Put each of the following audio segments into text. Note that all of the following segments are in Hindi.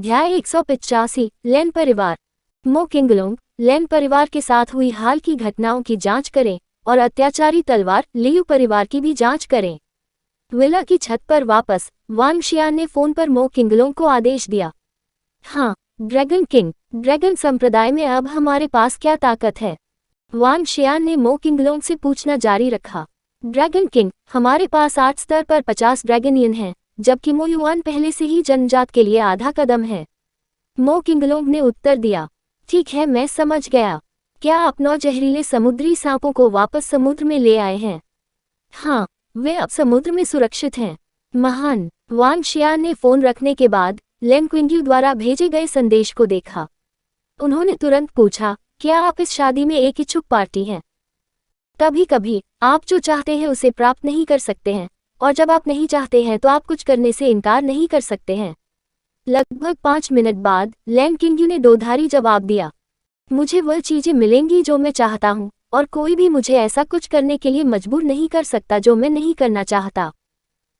अध्याय 185 लैन परिवार। मो किंगलोंग लैन परिवार के साथ हुई हाल की घटनाओं की जांच करें और अत्याचारी तलवार लियू परिवार की भी जांच करें। विला की छत पर वापस वांग शियान ने फोन पर मो किंगलोंग को आदेश दिया। हाँ ड्रैगन किंग, ड्रैगन संप्रदाय में अब हमारे पास क्या ताकत है? वांग शियान ने मो किंगलोंग से पूछना जारी रखा। ड्रैगन किंग, हमारे पास 8 स्तर पर 50 ड्रैगनियन हैं, जबकि मो युआन पहले से ही जनजात के लिए आधा कदम है। मो किंगलोंग ने उत्तर दिया। ठीक है, मैं समझ गया। क्या आप 9 जहरीले समुद्री सांपों को वापस समुद्र में ले आए हैं? हाँ, वे अब समुद्र में सुरक्षित हैं। महान। वांग शियान ने फोन रखने के बाद लैन क्विंग्यू द्वारा भेजे गए संदेश को देखा। उन्होंने तुरंत पूछा, क्या आप इस शादी में एक इच्छुक पार्टी हैं? कभी कभी आप जो चाहते हैं उसे प्राप्त नहीं कर सकते हैं, और जब आप नहीं चाहते हैं तो आप कुछ करने से इनकार नहीं कर सकते हैं। लगभग 5 मिनट बाद लैन किंग्यू ने दोधारी जवाब दिया। मुझे वह चीजें मिलेंगी जो मैं चाहता हूँ, और कोई भी मुझे ऐसा कुछ करने के लिए मजबूर नहीं कर सकता जो मैं नहीं करना चाहता।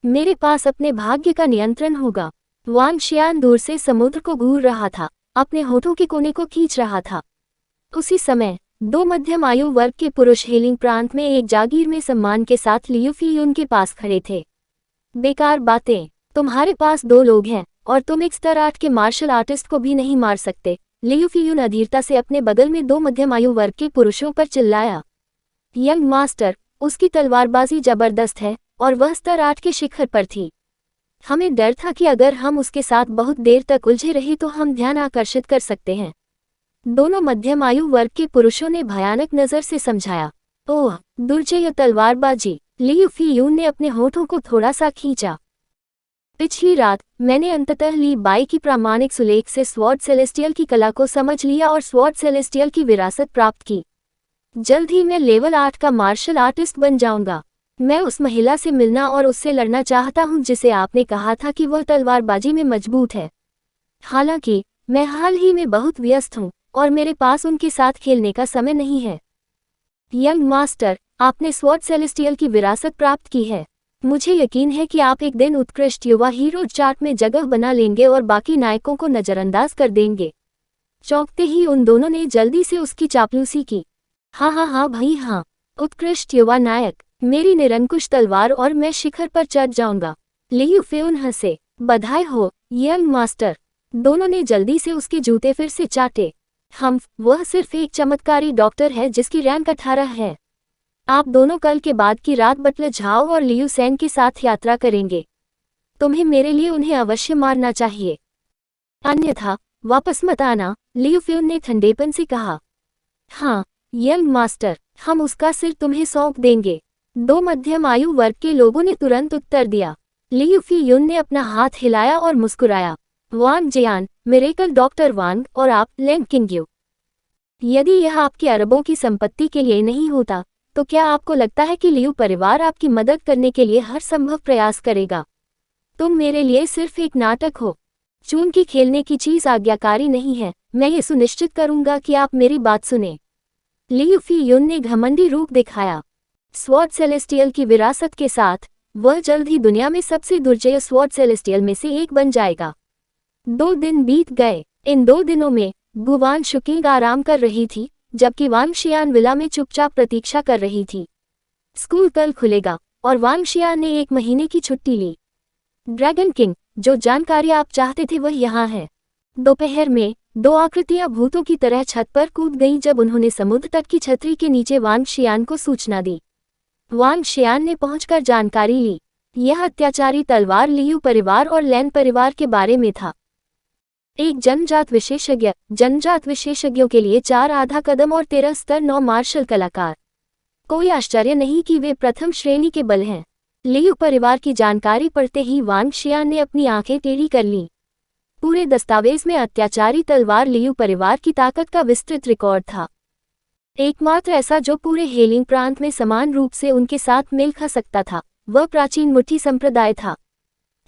मेरे पास अपने भाग्य का नियंत्रण होगा। वांग शियान दूर से समुद्र को घूर रहा था, अपने होठों के कोने को खींच रहा था। उसी समय 2 मध्यम आयु वर्ग के पुरुष हेलिंग प्रांत में एक जागीर में सम्मान के साथ लियू फीयून के पास खड़े थे। बेकार बातें, तुम्हारे पास 2 लोग हैं और तुम एक स्तर 8 के मार्शल आर्टिस्ट को भी नहीं मार सकते। लियू फीयून अधीरता से अपने बगल में 2 मध्यम आयु वर्ग के पुरुषों पर चिल्लाया। यंग मास्टर, उसकी तलवारबाजी जबरदस्त है और वह स्तर 8 के शिखर पर थी। हमें डर था कि अगर हम उसके साथ बहुत देर तक उलझे रहे तो हम ध्यान आकर्षित कर सकते हैं। दोनों मध्यम आयु वर्ग के पुरुषों ने भयानक नजर से समझाया। ओह, दुर्जय तलवारबाजी। लियू फीयून ने अपने होठों को थोड़ा सा खींचा। पिछली रात मैंने अंततः ली बाई की प्रामाणिक सुलेख से स्वॉर्ड सेलेस्टियल की कला को समझ लिया और स्वॉर्ड सेलेस्टियल की विरासत प्राप्त की। जल्द ही मैं लेवल 8 का मार्शल आर्टिस्ट बन जाऊंगा। मैं उस महिला से मिलना और उससे लड़ना चाहता हूं जिसे आपने कहा था कि वह तलवारबाजी में मजबूत है। हालांकि मैं हाल ही में बहुत व्यस्त हूं और मेरे पास उनके साथ खेलने का समय नहीं है। यंग मास्टर, आपने स्वॉर्ड सेलेस्टियल की विरासत प्राप्त की है। मुझे यकीन है कि आप एक दिन उत्कृष्ट युवा हीरो चार्ट में जगह बना लेंगे और बाकी नायकों को नजरअंदाज कर देंगे। चौंकते ही उन दोनों ने जल्दी से उसकी चापलूसी की। हाँ भाई हाँ, उत्कृष्ट युवा नायक, मेरी निरंकुश तलवार और मैं शिखर पर चढ़ जाऊंगा। लियू फीयून हंसे। बधाई हो यंग मास्टर। दोनों ने जल्दी से उसके जूते फिर से चाटे। वह सिर्फ एक चमत्कारी डॉक्टर है जिसकी रैंक 18 है। आप दोनों कल के बाद की रात बटले झाओ और लियू सेन के साथ यात्रा करेंगे। तुम्हें मेरे लिए उन्हें अवश्य मारना चाहिए, अन्यथा वापस मत आना, लियू फीयून ने ठंडेपन से कहा। हाँ यंग मास्टर, हम उसका सिर तुम्हें सौंप देंगे। 2 मध्यम आयु वर्ग के लोगों ने तुरंत उत्तर दिया। लियू फीयून ने अपना हाथ हिलाया और मुस्कुराया। वांग जियान, मिरेकल डॉक्टर वांग, और आप लैन किंग्यू। यदि यह आपकी अरबों की संपत्ति के लिए नहीं होता तो क्या आपको लगता है कि लियू परिवार आपकी मदद करने के लिए हर संभव प्रयास करेगा? तुम मेरे लिए सिर्फ एक नाटक हो। चून की खेलने की चीज आज्ञाकारी नहीं है। मैं ये सुनिश्चित करूंगा कि आप मेरी बात सुने। लियू फीयून ने घमंडी रूप दिखाया। स्वॉर्ड सेलेस्टियल की विरासत के साथ वह जल्द ही दुनिया में सबसे दुर्जय स्वॉर्ड सेलेस्टियल में से एक बन जाएगा। 2 दिन बीत गए। इन 2 दिनों में गुवान शुकिंग आराम कर रही थी, जबकि वांग शियान विला में चुपचाप प्रतीक्षा कर रही थी। स्कूल कल खुलेगा और वांग शियान ने 1 महीने की छुट्टी ली। ड्रैगन किंग, जो जानकारी आप चाहते थे वह यहाँ है। दोपहर में 2 आकृतियां भूतों की तरह छत पर कूद गईं जब उन्होंने समुद्र तट की छतरी के नीचे वांग शियान को सूचना दी। वांग शियान ने पहुंचकर जानकारी ली। यह अत्याचारी तलवार लियू परिवार और लैन परिवार के बारे में था। एक जनजात विशेषज्ञों के लिए 4 आधा कदम और 13 स्तर 9 मार्शल कलाकार। कोई आश्चर्य नहीं कि वे प्रथम श्रेणी के बल हैं। लियू परिवार की जानकारी पढ़ते ही वांग शियान ने अपनी आंखें टेढ़ी कर लीं। पूरे दस्तावेज में अत्याचारी तलवार लियू परिवार की ताकत का विस्तृत रिकॉर्ड था। एकमात्र ऐसा जो पूरे हेलिंग प्रांत में समान रूप से उनके साथ मेल खा सकता था वह प्राचीन मुट्ठी संप्रदाय था।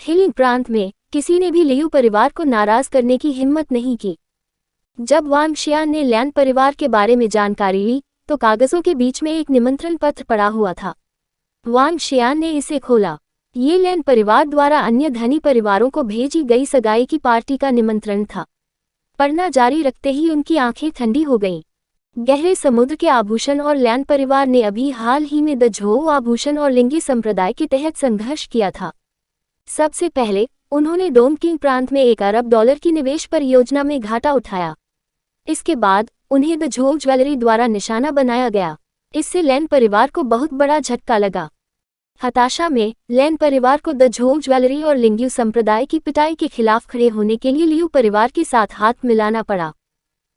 हेलिंग प्रांत में किसी ने भी लियू परिवार को नाराज करने की हिम्मत नहीं की। जब वांग शियान ने लैन परिवार के बारे में जानकारी ली तो कागजों के बीच में एक निमंत्रण पत्र पड़ा हुआ था। वांग शियान ने इसे खोला। ये लैन परिवार द्वारा अन्य धनी परिवारों को भेजी गई सगाई की पार्टी का निमंत्रण था। पढ़ना जारी रखते ही उनकी आंखें ठंडी हो गईं। गहरे समुद्र के आभूषण और लैन परिवार ने अभी हाल ही में द झोउ आभूषण और लिंगी संप्रदाय के तहत संघर्ष किया था। सबसे पहले उन्होंने डोंगकिंग प्रांत में $1 अरब की निवेश परियोजना में घाटा उठाया। इसके बाद उन्हें द झोउ ज्वेलरी द्वारा निशाना बनाया गया। इससे लैन परिवार को बहुत बड़ा झटका लगा। हताशा में लैन परिवार को द झोउ ज्वेलरी और लिंग्यू संप्रदाय की पिटाई के खिलाफ खड़े होने के लिए लियू परिवार के साथ हाथ मिलाना पड़ा।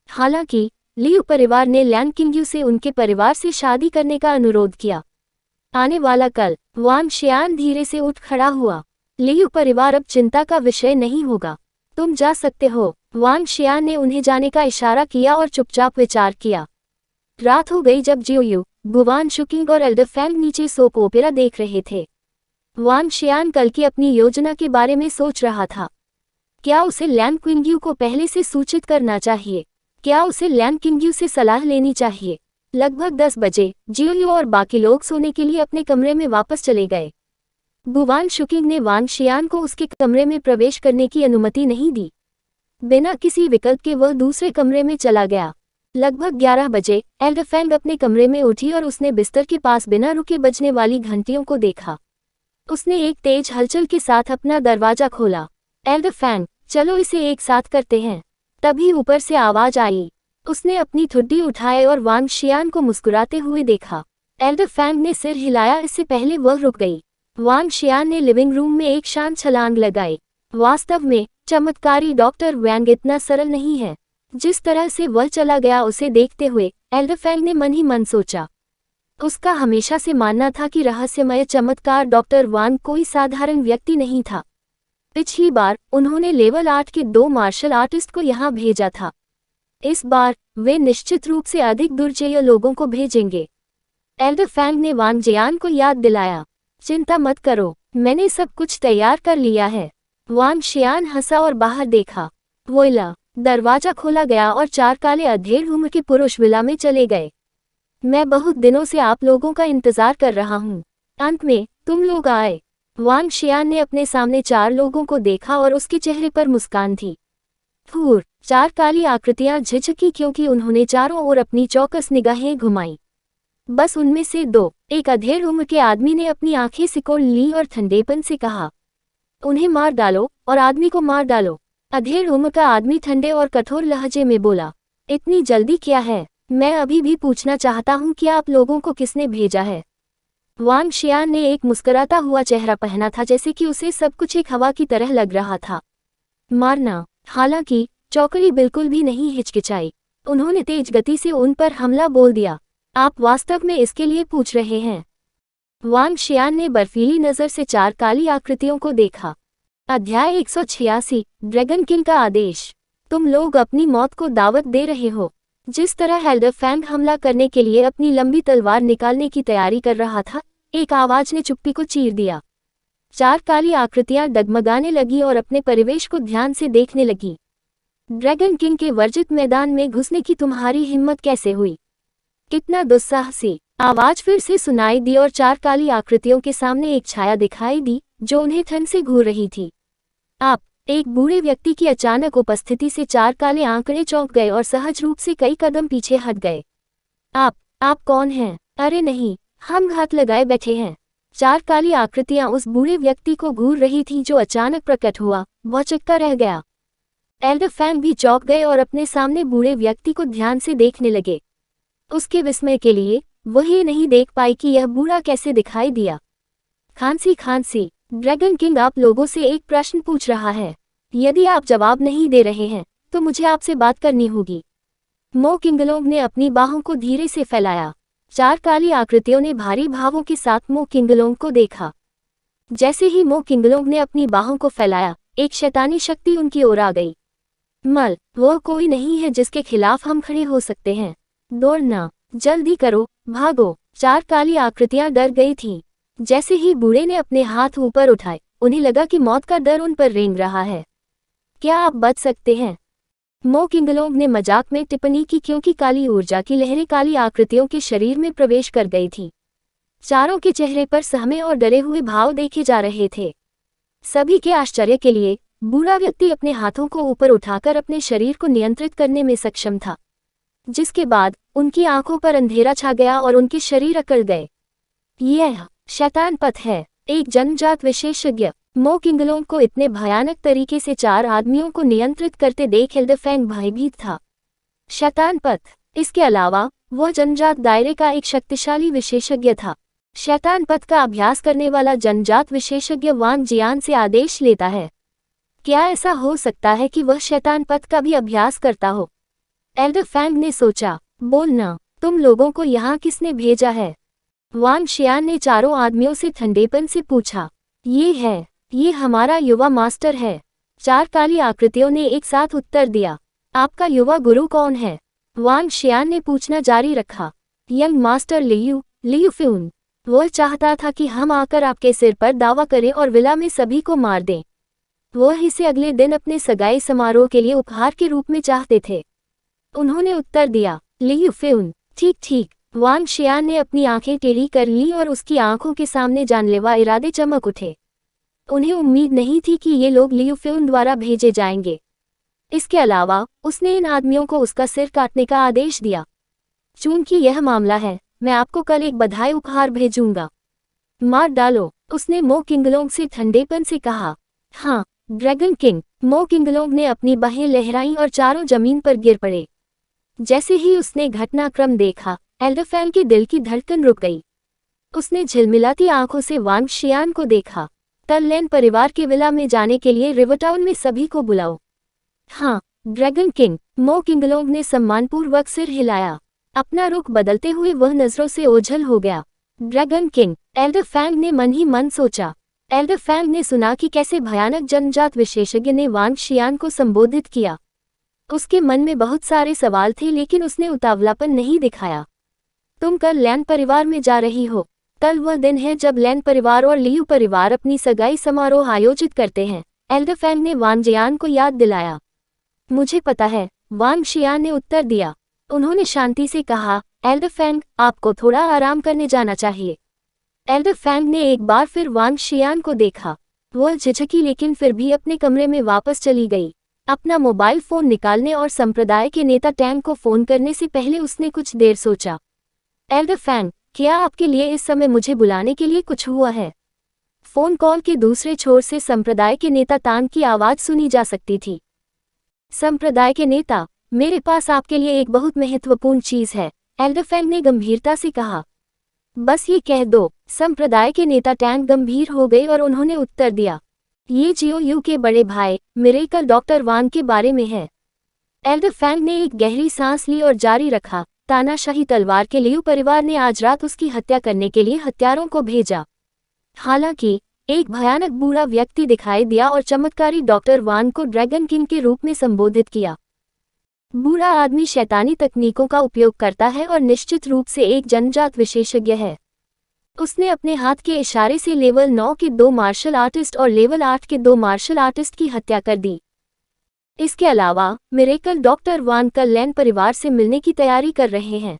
हालांकि लियू परिवार ने लैन किंग्यू से उनके परिवार से शादी करने का अनुरोध किया। आने वाला कल वांग शियान धीरे से उठ खड़ा हुआ। लियू परिवार अब चिंता का विषय नहीं होगा, तुम जा सकते हो। वांग शियान ने उन्हें जाने का इशारा किया और चुपचाप विचार किया। रात हो गई जब जियोयू, गुवान शुकिंग और एल्डर फैंग नीचे सोप ओपेरा देख रहे थे। वांग शियान कल की अपनी योजना के बारे में सोच रहा था। क्या उसे लैन किंग्यू को पहले से सूचित करना चाहिए? क्या उसे लैन किंग्यू से सलाह लेनी चाहिए? लगभग 10 बजे जियोयू और बाकी लोग सोने के लिए अपने कमरे में वापस चले गए। गुवान शुकिंग ने वांग शियान को उसके कमरे में प्रवेश करने की अनुमति नहीं दी। बिना किसी विकल्प के वह दूसरे कमरे में चला गया। लगभग 11 बजे एल्डर फैंग अपने कमरे में उठी और उसने बिस्तर के पास बिना रुके बजने वाली घंटियों को देखा। उसने एक तेज हलचल के साथ अपना दरवाजा खोला। एल्डर फैंग, चलो इसे एक साथ करते हैं। तभी ऊपर से आवाज आई। उसने अपनी ठुड्डी उठाई और वांग शियान को मुस्कुराते हुए देखा। एल्डर फैंग ने सिर हिलाया, इससे पहले वह रुक गई। वांग शियान ने लिविंग रूम में एक शांत छलांग लगाई। वास्तव में चमत्कारी डॉक्टर वैंग इतना सरल नहीं है। जिस तरह से वह चला गया उसे देखते हुए एल्डर फैंग ने मन ही मन सोचा। उसका हमेशा से मानना था कि रहस्यमय चमत्कार डॉक्टर वांग कोई साधारण व्यक्ति नहीं था। पिछली बार उन्होंने लेवल 8 के 2 मार्शल आर्टिस्ट को यहाँ भेजा था। इस बार वे निश्चित रूप से अधिक दुर्जय लोगों को भेजेंगे। एल्डर फैंग ने वांग जियान को याद दिलाया। चिंता मत करो, मैंने सब कुछ तैयार कर लिया है। वांग शियान हंसा और बाहर देखा। वोइला, दरवाजा खोला गया और 4 काले अधेड़ उम्र के पुरुष विला में चले गए। मैं बहुत दिनों से आप लोगों का इंतजार कर रहा हूँ। अंत में तुम लोग आए। वांग शियान ने अपने सामने 4 लोगों को देखा और उसके चेहरे पर मुस्कान थी। फूर 4 काली आकृतियां झिझकी क्योंकि उन्होंने चारों ओर अपनी चौकस निगाहें घुमाई। बस उनमें से 2, एक अधेड़ उम्र के आदमी ने अपनी आंखें सिकोड़ ली और ठंडेपन से कहा, उन्हें मार डालो और आदमी को मार डालो। अधेड़ उम्र का आदमी ठंडे और कठोर लहजे में बोला, इतनी जल्दी क्या है? मैं अभी भी पूछना चाहता हूँ कि आप लोगों को किसने भेजा है? वांग शियान ने एक मुस्कुराता हुआ चेहरा पहना था, जैसे कि उसे सब कुछ एक हवा की तरह लग रहा था। मारना। हालांकि चौकड़ी बिल्कुल भी नहीं हिचकिचाई। उन्होंने तेज गति से उन पर हमला बोल दिया। आप वास्तव में इसके लिए पूछ रहे हैं? वांग शियान ने बर्फीली नजर से 4 काली आकृतियों को देखा। अध्याय 186 ड्रैगन किंग का आदेश। तुम लोग अपनी मौत को दावत दे रहे हो। जिस तरह एल्डर फैंग हमला करने के लिए अपनी लंबी तलवार निकालने की तैयारी कर रहा था, एक आवाज ने चुप्पी को चीर दिया। 4 काली आकृतियां डगमगाने लगी और अपने परिवेश को ध्यान से देखने लगी। ड्रैगन किंग के वर्जित मैदान में घुसने की तुम्हारी हिम्मत कैसे हुई? कितना दुस्साहसी! आवाज फिर से सुनाई दी और 4 काली आकृतियों के सामने एक छाया दिखाई दी जो उन्हें ठंड से घूर रही थी। आप! एक बूढ़े व्यक्ति की अचानक उपस्थिति से 4 काले आंकड़े चौंक गए और सहज रूप से कई कदम पीछे हट गए। आप कौन हैं? अरे नहीं, हम घात लगाए बैठे हैं। 4 काली आकृतियां उस बूढ़े व्यक्ति को घूर रही थीं जो अचानक प्रकट हुआ। वह चक्का रह गया। एल्डर फैंग भी चौंक गए और अपने सामने बूढ़े व्यक्ति को ध्यान से देखने लगे। उसके विस्मय के लिए वह ये नहीं देख पाई कि यह बूढ़ा कैसे दिखाई दिया। खांसी। ड्रैगन किंग आप लोगों से एक प्रश्न पूछ रहा है। यदि आप जवाब नहीं दे रहे हैं तो मुझे आपसे बात करनी होगी। मो किंगलोंग ने अपनी बाहों को धीरे से फैलाया। 4 काली आकृतियों ने भारी भावों के साथ मो किंगलोंग को देखा। जैसे ही मो किंगलोंग ने अपनी बाहों को फैलाया, एक शैतानी शक्ति उनकी ओर आ गई। वह कोई नहीं है जिसके खिलाफ हम खड़े हो सकते हैं। दौड़ना, जल्दी करो, भागो। 4 काली आकृतियां डर गई थीं। जैसे ही बूढ़े ने अपने हाथ ऊपर उठाए, उन्हें लगा कि मौत का डर उन पर रेंग रहा है। क्या आप बच सकते हैं? मो किंगलोंग ने मजाक में टिप्पणी की क्योंकि काली ऊर्जा की लहरें काली आकृतियों के शरीर में प्रवेश कर गई थी। चारों के चेहरे पर सहमे और डरे हुए भाव देखे जा रहे थे। सभी के आश्चर्य के लिए बूढ़ा व्यक्ति अपने हाथों को ऊपर उठाकर अपने शरीर को नियंत्रित करने में सक्षम था, जिसके बाद उनकी आंखों पर अंधेरा छा गया और उनके शरीर अकड़ गए। यह शैतान पथ है। एक जन्मजात विशेषज्ञ मो किंगलोंग को इतने भयानक तरीके से 4 आदमियों को नियंत्रित करते देख हिल्डेफैंग भयभीत था। शैतान पथ। इसके अलावा वह जन्मजात दायरे का एक शक्तिशाली विशेषज्ञ था। शैतान पथ का अभ्यास करने वाला जन्मजात विशेषज्ञ वांग जियान से आदेश लेता है। क्या ऐसा हो सकता है कि वह शैतान पथ का भी अभ्यास करता हो? हिल्डेफैंग ने सोचा। बोलना, तुम लोगों को यहाँ किसने भेजा है? वांग शियान ने चारों आदमियों से ठंडेपन से पूछा। ये हमारा युवा मास्टर है। 4 काली आकृतियों ने एक साथ उत्तर दिया। आपका युवा गुरु कौन है? वांग शियान ने पूछना जारी रखा। यंग मास्टर लियू फ्यून। वह चाहता था कि हम आकर आपके सिर पर दावा करें और विला में सभी को मार दें। वह इसे अगले दिन अपने सगाई समारोह के लिए उपहार के रूप में चाहते थे। उन्होंने उत्तर दिया। लियू फ्यून। ठीक। वांग शियान ने अपनी आंखें टेढ़ी कर ली और उसकी आंखों के सामने जानलेवा इरादे चमक उठे। उन्हें उम्मीद नहीं थी कि ये लोग लियू फ्यून द्वारा भेजे जाएंगे। इसके अलावा उसने इन आदमियों को उसका सिर काटने का आदेश दिया। चूंकि यह मामला है, मैं आपको कल एक बधाई उपहार भेजूंगा। मार डालो, उसने मो किंगलोंग से ठंडेपन से कहा। हाँ, ड्रैगन किंग। मो किंगलोंग ने अपनी बाहें लहराईं और चारों जमीन पर गिर पड़े। जैसे ही उसने घटनाक्रम देखा, हिल्डेफैंग के दिल की धड़कन रुक गई। उसने झिलमिलाती आंखों से वांग शियान को देखा। कल लैन परिवार के विला में जाने के लिए रिवरटाउन में सभी को बुलाओ। हाँ, ड्रैगन किंग। मो किंगलोंग ने सम्मानपूर्वक सिर हिलाया। अपना रुख बदलते हुए वह नजरों से ओझल हो गया। ड्रैगन किंग, हिल्डेफैंग ने मन ही मन सोचा। हिल्डेफैंग ने सुना कि कैसे भयानक जन्मजात विशेषज्ञ ने वांग शियान को संबोधित किया। उसके मन में बहुत सारे सवाल थे, लेकिन उसने उतावलापन नहीं दिखाया। तुम कल लैन परिवार में जा रही हो। कल वह दिन है जब लैन परिवार और लियू परिवार अपनी सगाई समारोह आयोजित करते हैं, हिल्डेफैंग ने वांग जियान को याद दिलाया। मुझे पता है, वांग शियान ने उत्तर दिया। उन्होंने शांति से कहा, हिल्डेफैंग, आपको थोड़ा आराम करने जाना चाहिए। हिल्डेफैंग ने एक बार फिर वांग शियान को देखा। वह झिझकी, लेकिन फिर भी अपने कमरे में वापस चली गई। अपना मोबाइल फोन निकालने और संप्रदाय के नेता टैंग को फोन करने से पहले उसने कुछ देर सोचा। हिल्डेफैंग, क्या आपके लिए इस समय मुझे बुलाने के लिए कुछ हुआ है? फोन कॉल के दूसरे छोर से संप्रदाय के नेता तांग की आवाज सुनी जा सकती थी। संप्रदाय के नेता, मेरे पास आपके लिए एक बहुत महत्वपूर्ण चीज है, हिल्डेफैंग ने गंभीरता से कहा। बस ये कह दो। संप्रदाय के नेता टैंग गंभीर हो गए और उन्होंने उत्तर दिया। ये जियोयू के बड़े भाई मिरेकल डॉक्टर वांग के बारे में है। हिल्डेफैंग ने एक गहरी सांस ली और जारी रखा। तानाशाही तलवार के लियू परिवार ने आज रात उसकी हत्या करने के लिए हत्यारों को भेजा। हालांकि एक भयानक बूढ़ा व्यक्ति दिखाई दिया और चमत्कारी डॉक्टर वांग को ड्रैगन किंग के रूप में संबोधित किया। बूढ़ा आदमी शैतानी तकनीकों का उपयोग करता है और निश्चित रूप से एक जन्मजात विशेषज्ञ है। उसने अपने हाथ के इशारे से लेवल 9 के 2 मार्शल आर्टिस्ट और लेवल 8 के 2 मार्शल आर्टिस्ट की हत्या कर दी। इसके अलावा मिरेकल डॉक्टर वांग कल लैन परिवार से मिलने की तैयारी कर रहे हैं।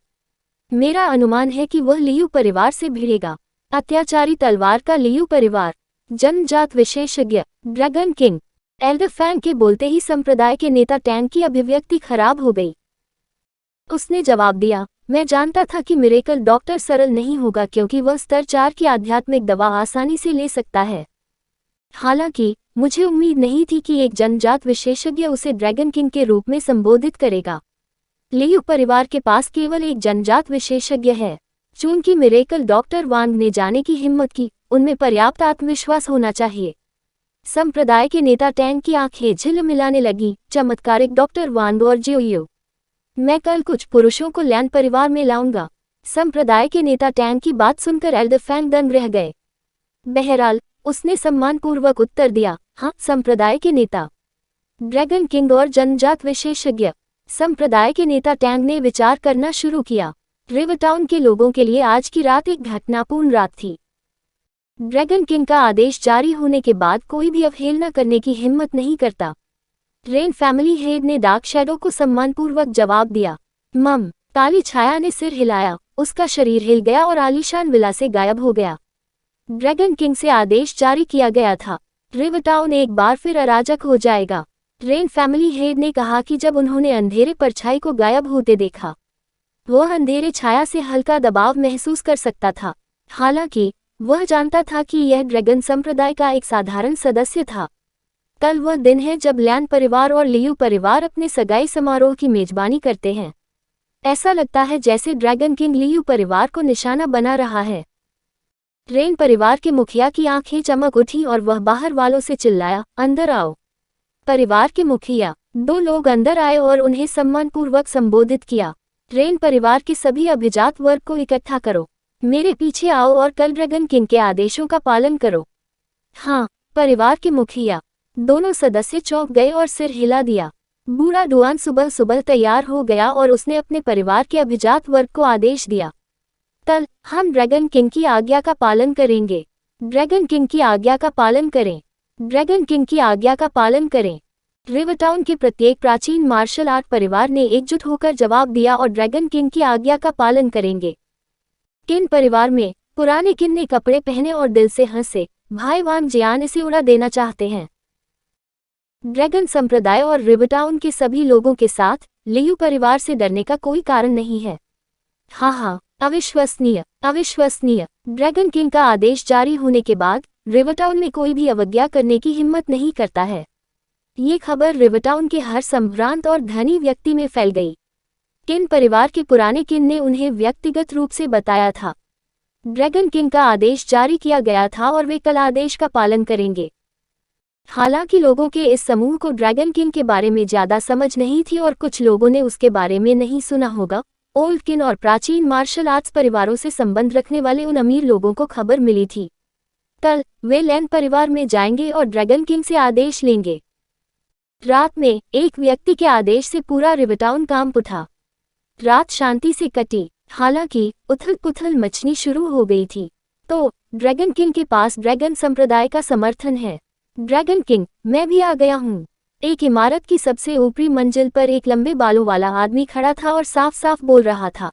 मेरा अनुमान है कि वह लियू परिवार से भिड़ेगा। अत्याचारी तलवार का लियू परिवार, जन्मजात विशेषज्ञ, ड्रैगन किंग। हिल्डेफैंग के बोलते ही संप्रदाय के नेता टैंग की अभिव्यक्ति खराब हो गई। उसने जवाब दिया, मैं जानता था कि मिरेकल डॉक्टर सरल नहीं होगा, क्योंकि वह स्तर 4 की आध्यात्मिक दवा आसानी से ले सकता है। हालांकि मुझे उम्मीद नहीं थी कि एक जन्मजात विशेषज्ञ उसे ड्रैगन किंग के रूप में संबोधित करेगा। लियू परिवार के पास केवल एक जन्मजात विशेषज्ञ है। चूंकि मिरेकल डॉक्टर वांग ने जाने की हिम्मत की, उनमें पर्याप्त आत्मविश्वास होना चाहिए। संप्रदाय के नेता टैंग की आंखें झिलमिलाने लगी। चमत्कारिक डॉक्टर वांग और जियोयू, मैं कल कुछ पुरुषों को लैन परिवार में लाऊंगा। संप्रदाय के नेता टैंग की बात सुनकर हिल्डेफैंग दंग रह गए। बहरहाल, उसने सम्मानपूर्वक उत्तर दिया, हाँ, संप्रदाय के नेता, ड्रैगन किंग और जन्मजात विशेषज्ञ। संप्रदाय के नेता टैंग ने विचार करना शुरू किया। रिवरटाउन के लोगों के लिए आज की रात एक घटनापूर्ण रात थी। ड्रैगन किंग का आदेश जारी होने के बाद कोई भी अवहेलना करने की हिम्मत नहीं करता। रेन फैमिली हेड ने डार्क शैडो को सम्मानपूर्वक जवाब दिया। मम, काली छाया ने सिर हिलाया। उसका शरीर हिल गया और आलीशान विला से गायब हो गया। ड्रैगन किंग से आदेश जारी किया गया था, रिवरटाउन एक बार फिर अराजक हो जाएगा। रेन फैमिली हेड ने कहा कि जब उन्होंने अंधेरे परछाई को गायब होते देखा, वह अंधेरे छाया से हल्का दबाव महसूस कर सकता था। हालांकि वह जानता था कि यह ड्रैगन संप्रदाय का एक साधारण सदस्य था। कल वह दिन है जब लैन परिवार और लियू परिवार अपने सगाई समारोह की मेजबानी करते हैं। ऐसा लगता है जैसे ड्रैगन किंग लियू परिवार को निशाना बना रहा है। रेन परिवार के मुखिया की आंखें चमक उठी और वह बाहर वालों से चिल्लाया, अंदर आओ। परिवार के मुखिया 2 लोग अंदर आए और उन्हें सम्मानपूर्वक संबोधित किया। रेन परिवार के सभी अभिजात वर्ग को इकट्ठा करो, मेरे पीछे आओ और कल ड्रैगन किंग के आदेशों का पालन करो। हाँ, परिवार के मुखिया। दोनों सदस्य चौंक गए और सिर हिला दिया। बूढ़ा डुआन सुबह सुबह तैयार हो गया और उसने अपने परिवार के अभिजात वर्ग को आदेश दिया, कल हम ड्रैगन किंग की आज्ञा का पालन करेंगे। ड्रैगन किंग की आज्ञा का पालन करें। ड्रैगन किंग की आज्ञा का पालन करें। रिवरटाउन के प्रत्येक प्राचीन मार्शल आर्ट परिवार ने एकजुट होकर जवाब दिया और ड्रैगन किंग की आज्ञा का पालन करेंगे। किन परिवार में पुराने किन ने कपड़े पहने और दिल से हंसे, भाई वांग जियान इसे उड़ा देना चाहते हैं। ड्रैगन संप्रदाय और रिवरटाउन के सभी लोगों के साथ लियू परिवार से डरने का कोई कारण नहीं है। हाँ, अविश्वसनीय, अविश्वसनीय। ड्रैगन किंग का आदेश जारी होने के बाद रिवरटाउन में कोई भी अवज्ञा करने की हिम्मत नहीं करता है। ये खबर रिवरटाउन के हर संभ्रांत और धनी व्यक्ति में फैल गई। किन परिवार के पुराने किन ने उन्हें व्यक्तिगत रूप से बताया था। ड्रैगन किंग का आदेश जारी किया गया था और वे कल आदेश का पालन करेंगे। हालांकि लोगों के इस समूह को ड्रैगन किंग के बारे में ज्यादा समझ नहीं थी और कुछ लोगों ने उसके बारे में नहीं सुना होगा। ओल्ड किन और प्राचीन मार्शल आर्ट्स परिवारों से संबंध रखने वाले उन अमीर लोगों को खबर मिली थी। कल वे लैन परिवार में जाएंगे और ड्रैगन किंग से आदेश लेंगे। रात में एक व्यक्ति के आदेश से पूरा रिवरटाउन कांप उठा। रात शांति से कटी, हालांकि उथल पुथल मचनी शुरू हो गई थी। तो ड्रैगन किंग के पास ड्रैगन संप्रदाय का समर्थन है। ड्रैगन किंग, मैं भी आ गया हूँ। एक इमारत की सबसे ऊपरी मंजिल पर एक लंबे बालों वाला आदमी खड़ा था और साफ साफ बोल रहा था।